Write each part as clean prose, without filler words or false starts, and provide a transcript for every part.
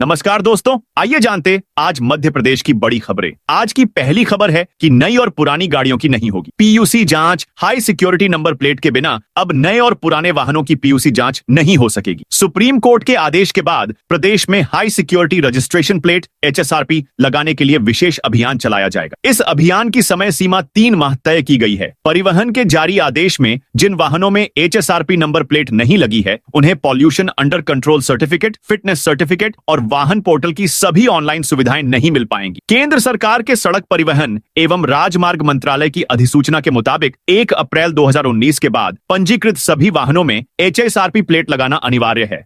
नमस्कार दोस्तों, आइए जानते आज मध्य प्रदेश की बड़ी खबरें। आज की पहली खबर है कि नई और पुरानी गाड़ियों की नहीं होगी पीयूसी जांच। हाई सिक्योरिटी नंबर प्लेट के बिना अब नए और पुराने वाहनों की पीयूसी जांच नहीं हो सकेगी। सुप्रीम कोर्ट के आदेश के बाद प्रदेश में high security registration plate HSRP लगाने के लिए विशेष अभियान चलाया जाएगा। इस अभियान की समय सीमा 3 माह तय की गई है। परिवहन के जारी आदेश में जिन वाहनों में HSRP नंबर प्लेट नहीं लगी है उन्हें pollution under control certificate, fitness certificate और वाहन पोर्टल की सभी ऑनलाइन सुविधाएं नहीं मिल पाएंगी। केंद्र सरकार के सड़क परिवहन एवं राजमार्ग मंत्रालय की अधिसूचना के मुताबिक 1 अप्रैल 2019 के बाद पंजीकृत सभी वाहनों में HSRP प्लेट लगाना अनिवार्य है।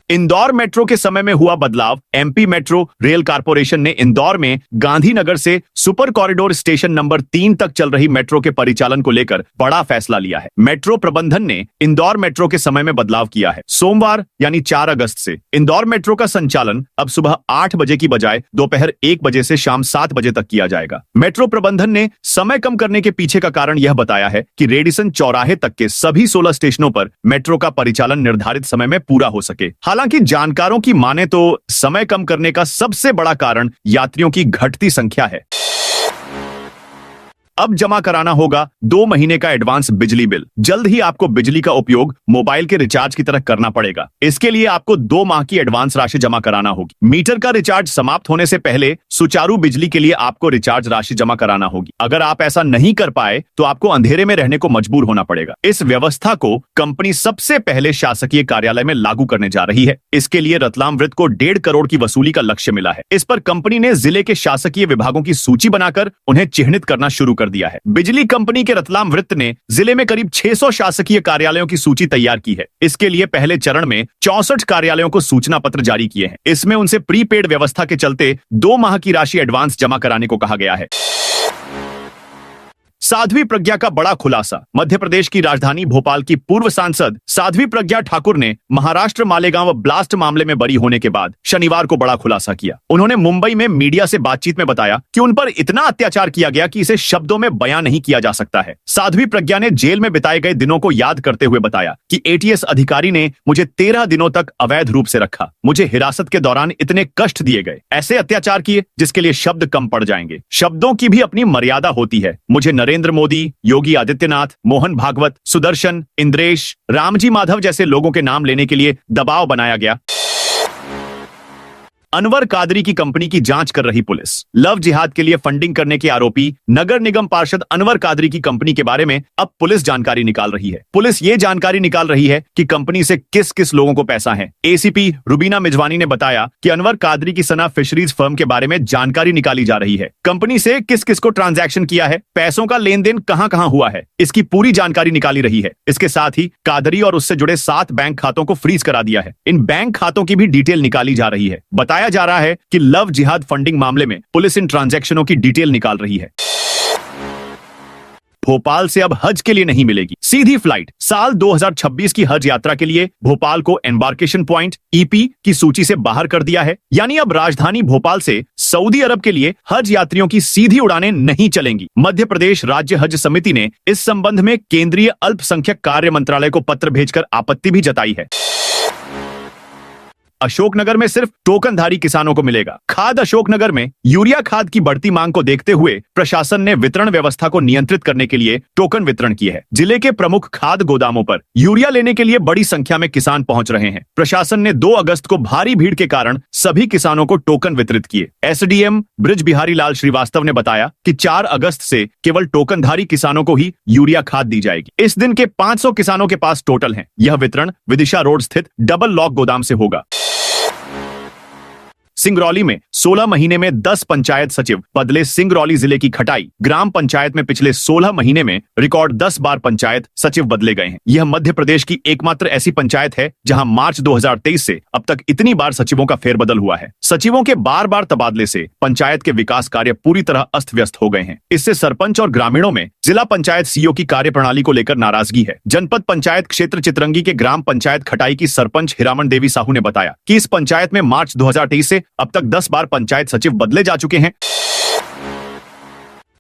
इंदौर मेट्रो के समय में हुआ बदलाव। MP मेट्रो रेल कारपोरेशन ने इंदौर में गांधीनगर से सुपर कॉरिडोर स्टेशन नंबर 3 तक चल रही मेट्रो के परिचालन को लेकर बड़ा फैसला लिया है। मेट्रो प्रबंधन ने इंदौर मेट्रो के समय में बदलाव किया है। सोमवार यानी 4 अगस्त से इंदौर मेट्रो का संचालन अब सुबह 8 बजे की बजाय दोपहर 1 बजे से शाम 7 बजे तक किया जाएगा। मेट्रो प्रबंधन ने समय कम करने के पीछे का कारण यह बताया है कि रेडिसन चौराहे तक के सभी 16 स्टेशनों पर मेट्रो का परिचालन निर्धारित समय में पूरा हो सके। हालांकि जानकारों की माने तो समय कम करने का सबसे बड़ा कारण यात्रियों की घटती संख्या है। अब जमा कराना होगा 2 महीने का एडवांस बिजली बिल। जल्द ही आपको बिजली का उपयोग मोबाइल के रिचार्ज की तरह करना पड़ेगा। इसके लिए आपको 2 माह की एडवांस राशि जमा कराना होगी। मीटर का रिचार्ज समाप्त होने से पहले सुचारू बिजली के लिए आपको रिचार्ज राशि जमा कराना होगी। अगर आप ऐसा नहीं कर पाए तो आपको अंधेरे में रहने को मजबूर होना पड़ेगा। इस व्यवस्था को कंपनी सबसे पहले शासकीय कार्यालय में लागू करने जा रही है। इसके लिए रतलाम वृत्त को 1.5 करोड़ की वसूली का लक्ष्य मिला है। इस पर कंपनी ने जिले के शासकीय विभागों की सूची बनाकर उन्हें चिन्हित करना शुरू कर दिया है। बिजली कंपनी के रतलाम वृत्त ने जिले में करीब 600 शासकीय कार्यालयों की सूची तैयार की है। इसके लिए पहले चरण में 64 कार्यालयों को सूचना पत्र जारी किए हैं। इसमें उनसे प्रीपेड व्यवस्था के चलते 2 माह की राशि एडवांस जमा कराने को कहा गया है। साध्वी प्रज्ञा का बड़ा खुलासा। मध्य प्रदेश की राजधानी भोपाल की पूर्व सांसद साध्वी प्रज्ञा ठाकुर ने महाराष्ट्र मालेगांव ब्लास्ट मामले में बरी होने के बाद शनिवार को बड़ा खुलासा किया। उन्होंने मुंबई में मीडिया से बातचीत में बताया कि उन पर इतना अत्याचार किया गया कि इसे शब्दों में बयां नहीं किया जा सकता है। साध्वी प्रज्ञा ने जेल में बिताए गए दिनों को याद करते हुए बताया कि ATS अधिकारी ने मुझे 13 दिनों तक अवैध रूप से रखा। मुझे हिरासत के दौरान इतने कष्ट दिए गए, ऐसे अत्याचार किए जिसके लिए शब्द कम पड़ जाएंगे। शब्दों की भी अपनी मर्यादा होती है। मुझे नरेंद्र मोदी, योगी आदित्यनाथ, मोहन भागवत, सुदर्शन, इंद्रेश, रामजी माधव जैसे लोगों के नाम लेने के लिए दबाव बनाया गया। अनवर कादरी की कंपनी की जांच कर रही पुलिस। लव जिहाद के लिए फंडिंग करने के आरोपी नगर निगम पार्षद अनवर कादरी की कंपनी के बारे में अब पुलिस जानकारी निकाल रही है। पुलिस ये जानकारी निकाल रही है कि कंपनी से किस किस लोगों को पैसा है। ACP रुबीना मिजवानी ने बताया कि अनवर कादरी की सना फिशरीज फर्म के बारे में जानकारी निकाली जा रही है। कंपनी से किस किस को ट्रांजैक्शन किया है, पैसों का लेन देन कहां कहां हुआ है, इसकी पूरी जानकारी निकाली रही है। इसके साथ ही कादरी और उससे जुड़े 7 बैंक खातों को फ्रीज करा दिया है। इन बैंक खातों की भी डिटेल निकाली जा रही है। बताया जा रहा है कि लव जिहाद फंडिंग मामले में पुलिस इन ट्रांजैक्शनों की डिटेल निकाल रही है। भोपाल से अब हज के लिए नहीं मिलेगी सीधी फ्लाइट। साल 2026 की हज यात्रा के लिए भोपाल को एम्बार्केशन पॉइंट EP की सूची से बाहर कर दिया है। यानी अब राजधानी भोपाल से सऊदी अरब के लिए हज यात्रियों की सीधी उड़ानें नहीं चलेंगी। मध्य प्रदेश राज्य हज समिति ने इस संबंध में केंद्रीय अल्पसंख्यक कार्य मंत्रालय को पत्र भेजकर आपत्ति भी जताई है। अशोकनगर में सिर्फ टोकनधारी किसानों को मिलेगा खाद। अशोकनगर में यूरिया खाद की बढ़ती मांग को देखते हुए प्रशासन ने वितरण व्यवस्था को नियंत्रित करने के लिए टोकन वितरण किए हैं। जिले के प्रमुख खाद गोदामों पर यूरिया लेने के लिए बड़ी संख्या में किसान पहुंच रहे हैं। प्रशासन ने 2 अगस्त को भारी भीड़ के कारण सभी किसानों को टोकन वितरित किए। SDM ब्रिज बिहारी लाल श्रीवास्तव ने बताया कि 4 अगस्त से केवल टोकनधारी किसानों को ही यूरिया खाद दी जाएगी। इस दिन के 500 किसानों के पास टोटल है। यह वितरण विदिशा रोड स्थित डबल लॉक गोदाम से होगा। सिंगरौली में 16 महीने में 10 पंचायत सचिव बदले। सिंगरौली जिले की खटाई ग्राम पंचायत में पिछले 16 महीने में रिकॉर्ड 10 बार पंचायत सचिव बदले गए हैं। यह मध्य प्रदेश की एकमात्र ऐसी पंचायत है जहां मार्च 2023 से अब तक इतनी बार सचिवों का फेरबदल हुआ है। सचिवों के बार बार तबादले से पंचायत के विकास कार्य पूरी तरह अस्त व्यस्त हो गए हैं। इससे सरपंच और ग्रामीणों में जिला पंचायत CO की कार्यप्रणाली को लेकर नाराजगी है। जनपद पंचायत क्षेत्र चितरंगी के ग्राम पंचायत खटाई की सरपंच हिरामन देवी साहू ने बताया कि इस पंचायत में मार्च 2023 से अब तक 10 बार पंचायत सचिव बदले जा चुके हैं।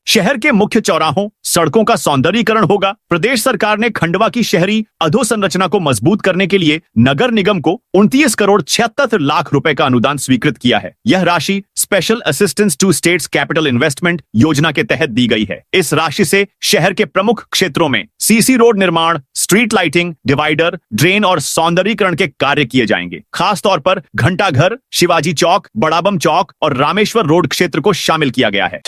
शहर के मुख्य चौराहों, सड़कों का सौंदर्यीकरण होगा। प्रदेश सरकार ने खंडवा की शहरी अधोसंरचना को मजबूत करने के लिए नगर निगम को 29 करोड़ 76 लाख रुपए का अनुदान स्वीकृत किया है। यह राशि special assistance to states capital investment योजना के तहत दी गई है। इस राशि से शहर के प्रमुख क्षेत्रों में सीसी रोड निर्माण, स्ट्रीट लाइटिंग, डिवाइडर, ड्रेन और सौंदर्यीकरण के कार्य किए जाएंगे। खास तौर पर घंटाघर, शिवाजी चौक, बड़ाबम चौक और रामेश्वर रोड क्षेत्र को शामिल किया गया है।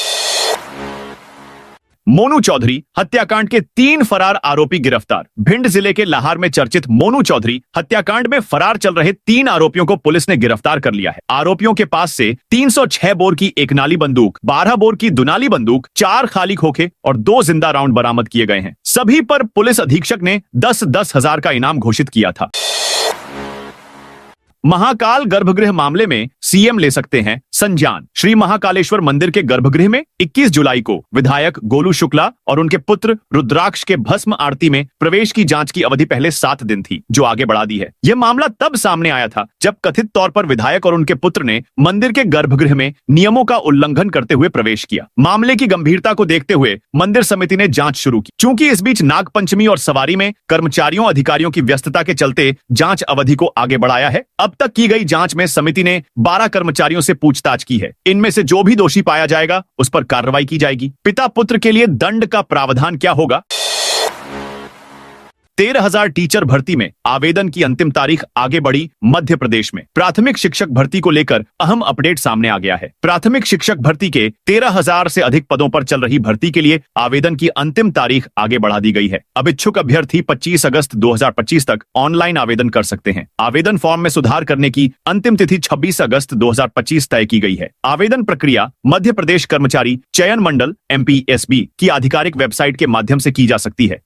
मोनू चौधरी हत्याकांड के 3 फरार आरोपी गिरफ्तार। भिंड जिले के लाहार में चर्चित मोनू चौधरी हत्याकांड में फरार चल रहे 3 आरोपियों को पुलिस ने गिरफ्तार कर लिया है। आरोपियों के पास से 306 बोर की एक नाली बंदूक, 12 बोर की दुनाली बंदूक, 4 खाली खोखे और 2 जिंदा राउंड बरामद किए गए हैं। सभी पर पुलिस अधीक्षक ने 10-10 हजार का इनाम घोषित किया था। महाकाल गर्भगृह मामले में सीएम ले सकते हैं संज्ञान। श्री महाकालेश्वर मंदिर के गर्भगृह में 21 जुलाई को विधायक गोलू शुक्ला और उनके पुत्र रुद्राक्ष के भस्म आरती में प्रवेश की जांच की अवधि पहले 7 दिन थी, जो आगे बढ़ा दी है। यह मामला तब सामने आया था जब कथित तौर पर विधायक और उनके पुत्र ने मंदिर के गर्भगृह में नियमों का उल्लंघन करते हुए प्रवेश किया। मामले की गंभीरता को देखते हुए मंदिर समिति ने जांच शुरू की। चूंकि इस बीच नागपंचमी और सवारी में कर्मचारियों अधिकारियों की व्यस्तता के चलते जांच अवधि को आगे बढ़ाया है। अब तक की गई जांच में समिति ने 12 कर्मचारियों से पूछताछ की है। इनमें से जो भी दोषी पाया जाएगा उस पर कार्रवाई की जाएगी। पिता पुत्र के लिए दंड का प्रावधान क्या होगा? 13,000 टीचर भर्ती में आवेदन की अंतिम तारीख आगे बढ़ी। मध्य प्रदेश में प्राथमिक शिक्षक भर्ती को लेकर अहम अपडेट सामने आ गया है। प्राथमिक शिक्षक भर्ती के 13,000 से अधिक पदों पर चल रही भर्ती के लिए आवेदन की अंतिम तारीख आगे बढ़ा दी गई है। अब इच्छुक अभ्यर्थी 25 अगस्त 2025 तक ऑनलाइन आवेदन कर सकते हैं। आवेदन फॉर्म में सुधार करने की अंतिम तिथि 26 अगस्त 2025 तय की गई है। आवेदन प्रक्रिया मध्य प्रदेश कर्मचारी चयन मंडल MPSB की आधिकारिक वेबसाइट के माध्यम से की जा सकती है।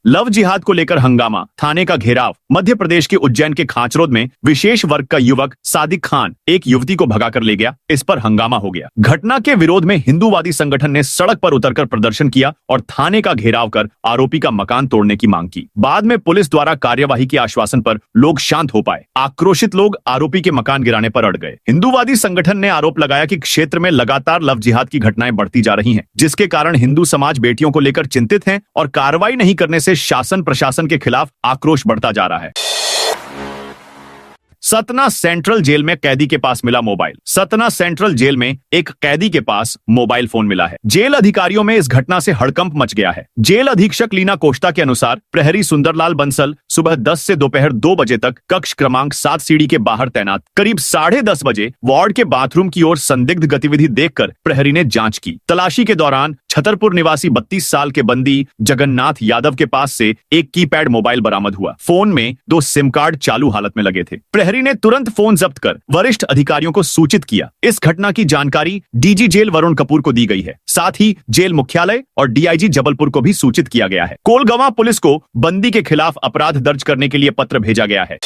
लव जिहाद को लेकर हंगामा, थाने का घेराव। मध्य प्रदेश के उज्जैन के खांचरोद में विशेष वर्ग का युवक सादिक खान एक युवती को भगाकर ले गया। इस पर हंगामा हो गया। घटना के विरोध में हिंदूवादी संगठन ने सड़क पर उतरकर प्रदर्शन किया और थाने का घेराव कर आरोपी का मकान तोड़ने की मांग की। बाद में पुलिस द्वारा कार्यवाही के आश्वासन पर लोग शांत हो पाए। आक्रोशित लोग आरोपी के मकान गिराने पर अड़ गए। हिंदूवादी संगठन ने आरोप लगाया कि क्षेत्र में लगातार लव जिहाद की घटनाएं बढ़ती जा रही हैं, जिसके कारण हिंदू समाज बेटियों को लेकर चिंतित है और कार्रवाई नहीं करने से शासन प्रशासन के खिलाफ आक्रोश बढ़ता जा रहा है। सतना सेंट्रल जेल में कैदी के पास मिला मोबाइल। सतना सेंट्रल जेल में एक कैदी के पास मोबाइल फोन मिला है। जेल अधिकारियों में इस घटना से हड़कंप मच गया है। जेल अधीक्षक लीना कोष्टा के अनुसार प्रहरी सुंदरलाल बंसल सुबह 10 से दोपहर 2 बजे तक कक्ष क्रमांक 7 सीढ़ी के बाहर तैनात। करीब 10:30 बजे वार्ड के बाथरूम की ओर संदिग्ध गतिविधि देखकर प्रहरी ने जांच की। तलाशी के दौरान छतरपुर निवासी 32 साल के बंदी जगन्नाथ यादव के पास से एक कीपैड मोबाइल बरामद हुआ। फोन में 2 सिम कार्ड चालू हालत में लगे थे। प्रहरी ने तुरंत फोन जब्त कर वरिष्ठ अधिकारियों को सूचित किया। इस घटना की जानकारी डीजी जेल वरुण कपूर को दी गई है। साथ ही जेल मुख्यालय और डीआईजी जबलपुर को भी सूचित किया गया है। कोलगवां पुलिस को बंदी के खिलाफ अपराध दर्ज करने के लिए पत्र भेजा गया है।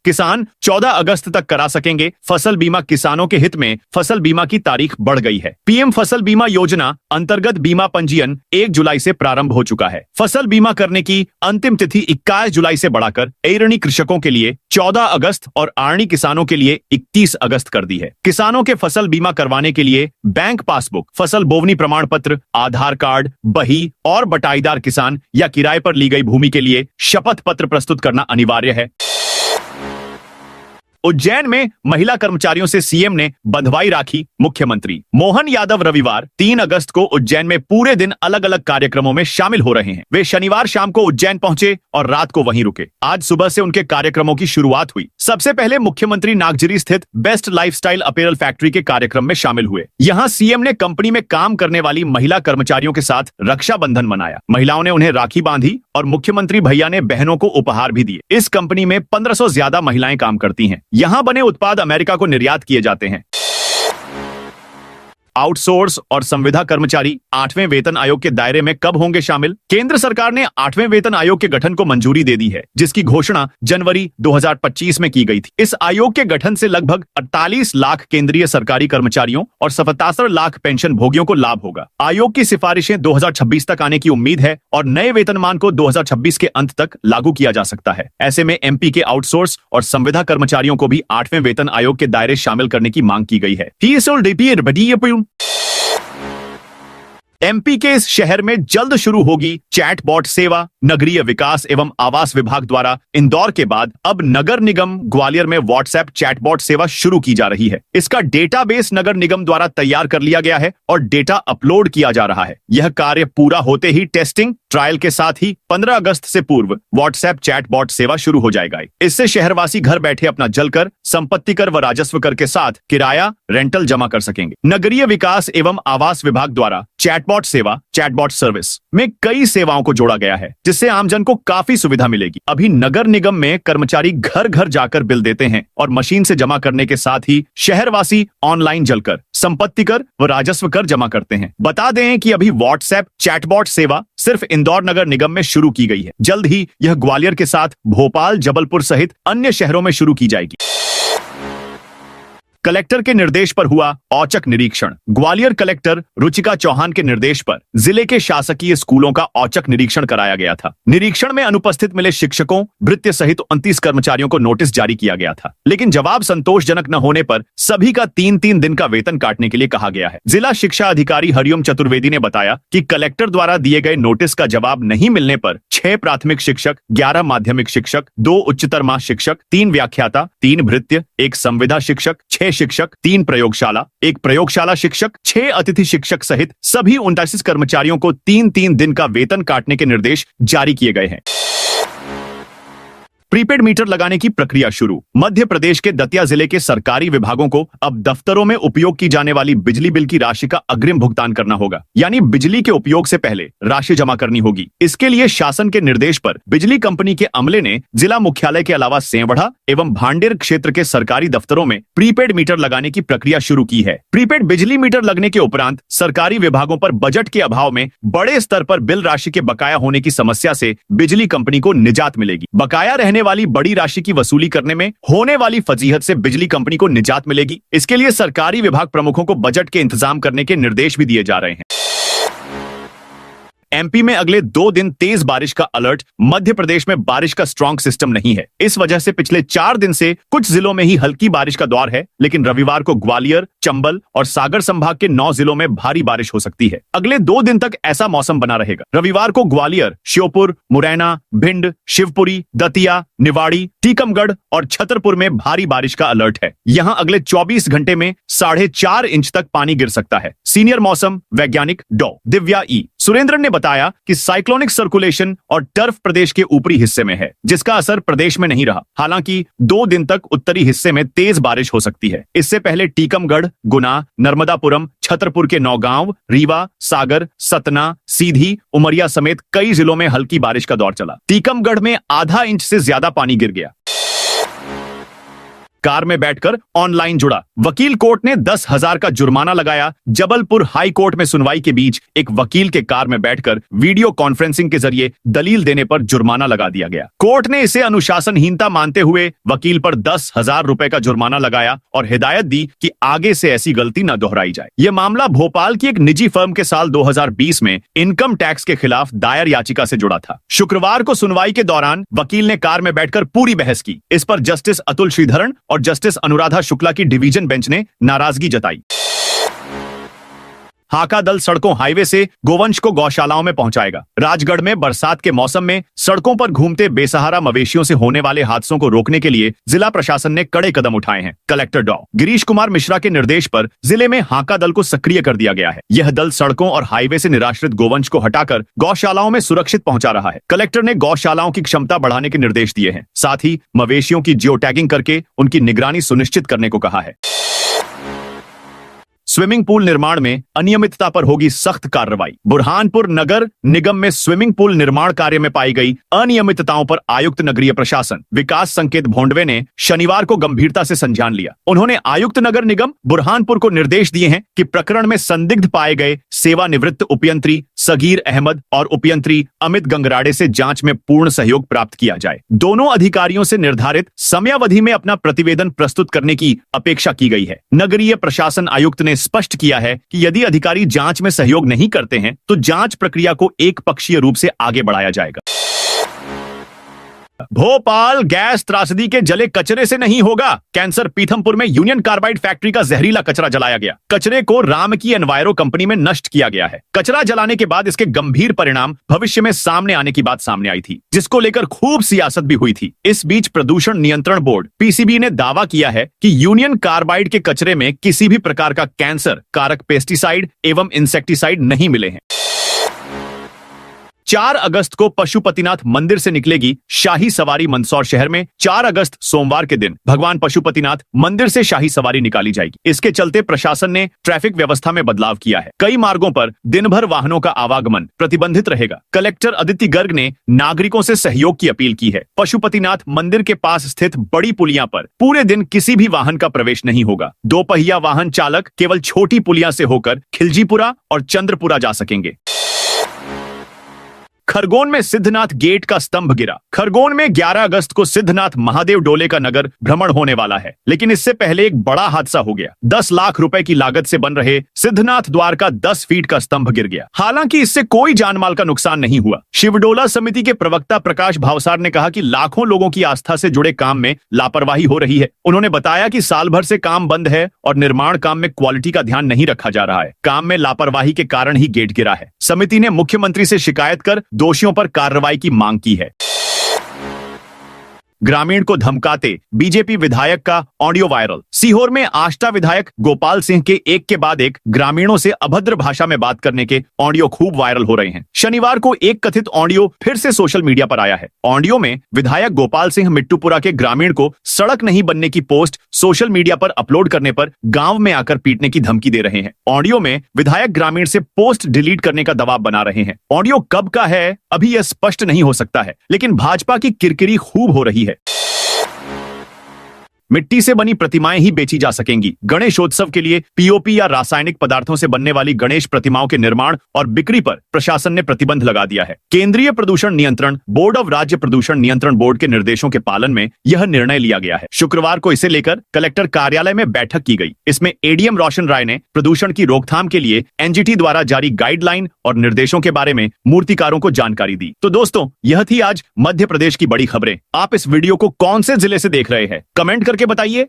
किसान 14 अगस्त तक करा सकेंगे फसल बीमा। किसानों के हित में फसल बीमा की तारीख बढ़ गई है। पीएम फसल बीमा योजना अंतर्गत बीमा पंजीयन 1 जुलाई से प्रारंभ हो चुका है। फसल बीमा करने की अंतिम तिथि 21 जुलाई से बढ़ाकर एरणी कृषकों के लिए 14 अगस्त और आर्णी किसानों के लिए 31 अगस्त कर दी है। किसानों के फसल बीमा करवाने के लिए बैंक पासबुक, फसल बोवनी प्रमाण पत्र, आधार कार्ड, बही और बटाईदार किसान या किराए पर ली गई भूमि के लिए शपथ पत्र प्रस्तुत करना अनिवार्य है। उज्जैन में महिला कर्मचारियों से सीएम ने बंधवाई राखी। मुख्यमंत्री मोहन यादव रविवार 3 अगस्त को उज्जैन में पूरे दिन अलग अलग कार्यक्रमों में शामिल हो रहे हैं। वे शनिवार शाम को उज्जैन पहुंचे और रात को वहीं रुके। आज सुबह से उनके कार्यक्रमों की शुरुआत हुई। सबसे पहले मुख्यमंत्री नागजिरी स्थित बेस्ट लाइफस्टाइल अपैरल फैक्ट्री के कार्यक्रम में शामिल हुए। यहां सीएम ने कंपनी में काम करने वाली महिला कर्मचारियों के साथ रक्षाबंधन मनाया। महिलाओं ने उन्हें राखी बांधी और मुख्यमंत्री भैया ने बहनों को उपहार भी दिए। इस कंपनी में 1500 ज्यादा महिलाएं काम करती हैं। यहां बने उत्पाद अमेरिका को निर्यात किए जाते हैं। आउटसोर्स और संविदा कर्मचारी 8वें वेतन आयोग के दायरे में कब होंगे शामिल? केंद्र सरकार ने 8वें वेतन आयोग के गठन को मंजूरी दे दी है, जिसकी घोषणा जनवरी 2025 में की गई थी। इस आयोग के गठन से लगभग 48 लाख केंद्रीय सरकारी कर्मचारियों और 77 लाख पेंशन भोगियों को लाभ होगा। आयोग की सिफारिशें 2026 तक आने की उम्मीद है और नए वेतनमान को 2026 के अंत तक लागू किया जा सकता है। ऐसे में एमपी के आउटसोर्स और संविदा कर्मचारियों को भी 8वें वेतन आयोग के दायरे शामिल करने की मांग की गई है। एमपी के इस शहर में जल्द शुरू होगी चैटबॉट सेवा। नगरीय विकास एवं आवास विभाग द्वारा इंदौर के बाद अब नगर निगम ग्वालियर में व्हाट्सएप चैटबॉट सेवा शुरू की जा रही है। इसका डेटाबेस नगर निगम द्वारा तैयार कर लिया गया है और डेटा अपलोड किया जा रहा है। यह कार्य पूरा होते ही टेस्टिंग ट्रायल के साथ ही 15 अगस्त से पूर्व व्हाट्सएप चैटबॉट सेवा शुरू हो जाएगा। इससे शहरवासी घर बैठे अपना जल कर, संपत्ति कर व राजस्व कर के साथ किराया रेंटल जमा कर सकेंगे। नगरीय विकास एवं आवास विभाग द्वारा चैटबॉट सेवा चैटबॉट सर्विस में कई सेवाओं को जोड़ा गया है, जिससे आमजन को काफी सुविधा मिलेगी। अभी नगर निगम में कर्मचारी घर घर जाकर बिल देते हैं और मशीन से जमा करने के साथ ही शहरवासी ऑनलाइन जलकर संपत्ति कर व राजस्व कर जमा करते हैं। बता दें कि अभी व्हाट्सएप चैटबॉट सेवा सिर्फ इंदौर नगर निगम में शुरू की गई है। जल्द ही यह ग्वालियर के साथ भोपाल, जबलपुर सहित अन्य शहरों में शुरू की जाएगी। कलेक्टर के निर्देश पर हुआ औचक निरीक्षण। ग्वालियर कलेक्टर रुचिका चौहान के निर्देश पर जिले के शासकीय स्कूलों का औचक निरीक्षण कराया गया था। निरीक्षण में अनुपस्थित मिले शिक्षकों, भृत्य सहित 29 कर्मचारियों को नोटिस जारी किया गया था, लेकिन जवाब संतोषजनक न होने पर सभी का 3-3 दिन का वेतन काटने के लिए कहा गया है। जिला शिक्षा अधिकारी हरिओम चतुर्वेदी ने बताया कि कलेक्टर द्वारा दिए गए नोटिस का जवाब नहीं मिलने पर 6 प्राथमिक शिक्षक, 11 माध्यमिक शिक्षक, 2 उच्चतर माध्यमिक शिक्षक, 3 व्याख्याता, 3 भृत्य, 1 संविदा शिक्षक, 6 शिक्षक, 3 प्रयोगशाला, 1 प्रयोगशाला शिक्षक, 6 अतिथि शिक्षक सहित सभी 39 कर्मचारियों को 3-3 दिन का वेतन काटने के निर्देश जारी किए गए हैं। प्रीपेड मीटर लगाने की प्रक्रिया शुरू। मध्य प्रदेश के दतिया जिले के सरकारी विभागों को अब दफ्तरों में उपयोग की जाने वाली बिजली बिल की राशि का अग्रिम भुगतान करना होगा, यानी बिजली के उपयोग से पहले राशि जमा करनी होगी। इसके लिए शासन के निर्देश पर बिजली कंपनी के अमले ने जिला मुख्यालय के अलावा सेंवढ़ा एवं भांडेर क्षेत्र के सरकारी दफ्तरों में प्रीपेड मीटर लगाने की प्रक्रिया शुरू की है। प्रीपेड बिजली मीटर लगने के उपरांत सरकारी विभागों पर बजट के अभाव में बड़े स्तर पर बिल राशि के बकाया होने की समस्या से बिजली कंपनी को निजात मिलेगी। बकाया रहने वाली बड़ी राशि की वसूली करने में होने वाली फजीहत से बिजली कंपनी को निजात मिलेगी। इसके लिए सरकारी विभाग प्रमुखों को बजट के इंतजाम करने के निर्देश भी दिए जा रहे हैं। एमपी में अगले 2 दिन तेज बारिश का अलर्ट। मध्य प्रदेश में बारिश का स्ट्रॉन्ग सिस्टम नहीं है, इस वजह से पिछले 4 दिन से कुछ जिलों में ही हल्की बारिश का दौर है, लेकिन रविवार को ग्वालियर, चंबल और सागर संभाग के 9 जिलों में भारी बारिश हो सकती है। अगले 2 दिन तक ऐसा मौसम बना रहेगा। रविवार को ग्वालियर, श्योपुर, मुरैना, भिंड, शिवपुरी, दतिया, निवाड़ी, टीकमगढ़ और छतरपुर में भारी बारिश का अलर्ट है। यहां अगले 24 घंटे में 4.5 इंच तक पानी गिर सकता है। सीनियर मौसम वैज्ञानिक डॉ दिव्या ई सुरेंद्रन ने बताया कि साइक्लोनिक सर्कुलेशन और टर्फ प्रदेश के ऊपरी हिस्से में है, जिसका असर प्रदेश में नहीं रहा। हालांकि 2 दिन तक उत्तरी हिस्से में तेज बारिश हो सकती है। इससे पहले टीकमगढ़, गुना, नर्मदापुरम, छतरपुर के नौगांव, रीवा, सागर, सतना, सीधी, उमरिया समेत कई जिलों में हल्की बारिश का दौर चला। टीकमगढ़ में आधा इंच से ज्यादा पानी गिर गया। कार में बैठकर ऑनलाइन जुड़ा। वकील कोर्ट ने 10,000 का जुर्माना लगाया। जबलपुर हाई कोर्ट में सुनवाई के बीच एक वकील के कार में बैठकर वीडियो कॉन्फ्रेंसिंग के जरिए दलील देने पर जुर्माना लगा दिया गया। कोर्ट ने इसे अनुशासनहीनता मानते हुए वकील पर 10,000 रुपए का जुर्माना लगाया और हिदायत दी कि आगे से ऐसी गलती न दोहराई जाए। यह मामला भोपाल की एक निजी फर्म के साल 2020 में इनकम टैक्स के खिलाफ दायर याचिका से जुड़ा था। शुक्रवार को सुनवाई के दौरान वकील ने कार में बैठकर पूरी बहस की। इस पर जस्टिस अतुल श्रीधरन और जस्टिस अनुराधा शुक्ला की डिवीजन बेंच ने नाराजगी जताई। हाका दल सड़कों हाईवे से गोवंश को गौशालाओं में पहुंचाएगा। राजगढ़ में बरसात के मौसम में सड़कों पर घूमते बेसहारा मवेशियों से होने वाले हादसों को रोकने के लिए जिला प्रशासन ने कड़े कदम उठाए हैं। कलेक्टर डॉ गिरीश कुमार मिश्रा के निर्देश पर जिले में हाका दल को सक्रिय कर दिया गया है। यह दल सड़कों और हाईवे से निराश्रित गोवंश को हटाकर गौशालाओं में सुरक्षित पहुंचा रहा है। कलेक्टर ने गौशालाओं की क्षमता बढ़ाने के निर्देश दिए हैं। साथ ही मवेशियों की जियो टैगिंग करके उनकी निगरानी सुनिश्चित करने को कहा है। स्विमिंग पूल निर्माण में अनियमितता पर होगी सख्त कार्रवाई। बुरहानपुर नगर निगम में स्विमिंग पूल निर्माण कार्य में पाई गई अनियमितताओं पर आयुक्त नगरीय प्रशासन विकास संकेत भोंडवे ने शनिवार को गंभीरता से संज्ञान लिया। उन्होंने आयुक्त नगर निगम बुरहानपुर को निर्देश दिए हैं कि प्रकरण में संदिग्ध पाए गए सेवानिवृत्त उपयंत्री सगीर अहमद और उपयंत्री अमित गंगराड़े से जांच में पूर्ण सहयोग प्राप्त किया जाए। दोनों अधिकारियों से निर्धारित समयावधि में अपना प्रतिवेदन प्रस्तुत करने की अपेक्षा की गई है। नगरीय प्रशासन आयुक्त ने स्पष्ट किया है कि यदि अधिकारी जांच में सहयोग नहीं करते हैं तो जांच प्रक्रिया को एक पक्षीय रूप से आगे बढ़ाया जाएगा। भोपाल गैस त्रासदी के जले कचरे से नहीं होगा। कैंसर पीथमपुर में यूनियन कार्बाइड फैक्ट्री का जहरीला कचरा जलाया गया। कचरे को राम की एनवायरो कंपनी में नष्ट किया गया है। कचरा जलाने के बाद इसके गंभीर परिणाम भविष्य में सामने आने की बात सामने आई थी, जिसको लेकर खूब सियासत भी हुई थी। इस बीच प्रदूषण नियंत्रण बोर्ड पीसीबी ने दावा किया है कि यूनियन कार्बाइड के कचरे में किसी भी प्रकार का कैंसर कारक पेस्टिसाइड एवं इंसेक्टिसाइड नहीं मिले हैं। 4 अगस्त को पशुपतिनाथ मंदिर से निकलेगी शाही सवारी। मंदसौर शहर में 4 अगस्त सोमवार के दिन भगवान पशुपतिनाथ मंदिर से शाही सवारी निकाली जाएगी। इसके चलते प्रशासन ने ट्रैफिक व्यवस्था में बदलाव किया है। कई मार्गों पर दिन भर वाहनों का आवागमन प्रतिबंधित रहेगा। कलेक्टर अदिति गर्ग ने नागरिकों से सहयोग की अपील की है। पशुपतिनाथ मंदिर के पास स्थित बड़ी पुलिया पर पूरे दिन किसी भी वाहन का प्रवेश नहीं होगा। 2 पहिया वाहन चालक केवल छोटी पुलिया से होकर खिलजीपुरा और चंद्रपुरा जा सकेंगे। खरगोन में सिद्धनाथ गेट का स्तंभ गिरा। खरगोन में 11 अगस्त को सिद्धनाथ महादेव डोले का नगर भ्रमण होने वाला है, लेकिन इससे पहले एक बड़ा हादसा हो गया। 10 लाख रुपए की लागत से बन रहे सिद्धनाथ द्वार का 10 फीट का स्तंभ गिर गया। हालांकि इससे कोई जानमाल का नुकसान नहीं हुआ। शिवडोला समिति के प्रवक्ता प्रकाश भावसार ने कहा कि लाखों लोगों की आस्था से जुड़े काम में लापरवाही हो रही है। उन्होंने बताया कि साल भर से काम बंद है और निर्माण काम में क्वालिटी का ध्यान नहीं रखा जा रहा है। काम में लापरवाही के कारण ही गेट गिरा है। समिति ने मुख्यमंत्री से शिकायत कर दोषियों पर कार्रवाई की मांग की है। ग्रामीण को धमकाते बीजेपी विधायक का ऑडियो वायरल। सीहोर में आष्टा विधायक गोपाल सिंह के एक के बाद एक ग्रामीणों से अभद्र भाषा में बात करने के ऑडियो खूब वायरल हो रहे हैं। शनिवार को एक कथित ऑडियो फिर से सोशल मीडिया पर आया है। ऑडियो में विधायक गोपाल सिंह मिट्टूपुरा के ग्रामीण को सड़क नहीं बनने की पोस्ट सोशल मीडिया पर अपलोड करने पर गांव में आकर पीटने की धमकी दे रहे हैं। ऑडियो में विधायक ग्रामीण से पोस्ट डिलीट करने का दबाव बना रहे हैं। ऑडियो कब का है अभी यह स्पष्ट नहीं हो सकता है, लेकिन भाजपा की किरकिरी खूब हो रही है। मिट्टी से बनी प्रतिमाएं ही बेची जा सकेंगी। गणेशोत्सव के लिए पीओपी या रासायनिक पदार्थों से बनने वाली गणेश प्रतिमाओं के निर्माण और बिक्री पर प्रशासन ने प्रतिबंध लगा दिया है। केंद्रीय प्रदूषण नियंत्रण बोर्ड और राज्य प्रदूषण नियंत्रण बोर्ड के निर्देशों के पालन में यह निर्णय लिया गया है। शुक्रवार को इसे लेकर कलेक्टर कार्यालय में बैठक की गई। इसमें एडीएम रोशन राय ने प्रदूषण की रोकथाम के लिए एनजीटी द्वारा जारी गाइडलाइन और निर्देशों के बारे में मूर्तिकारों को जानकारी दी। तो दोस्तों, यह थी आज मध्य प्रदेश की बड़ी खबरें। आप इस वीडियो को कौन से जिले से देख रहे हैं, कमेंट करके बताइए।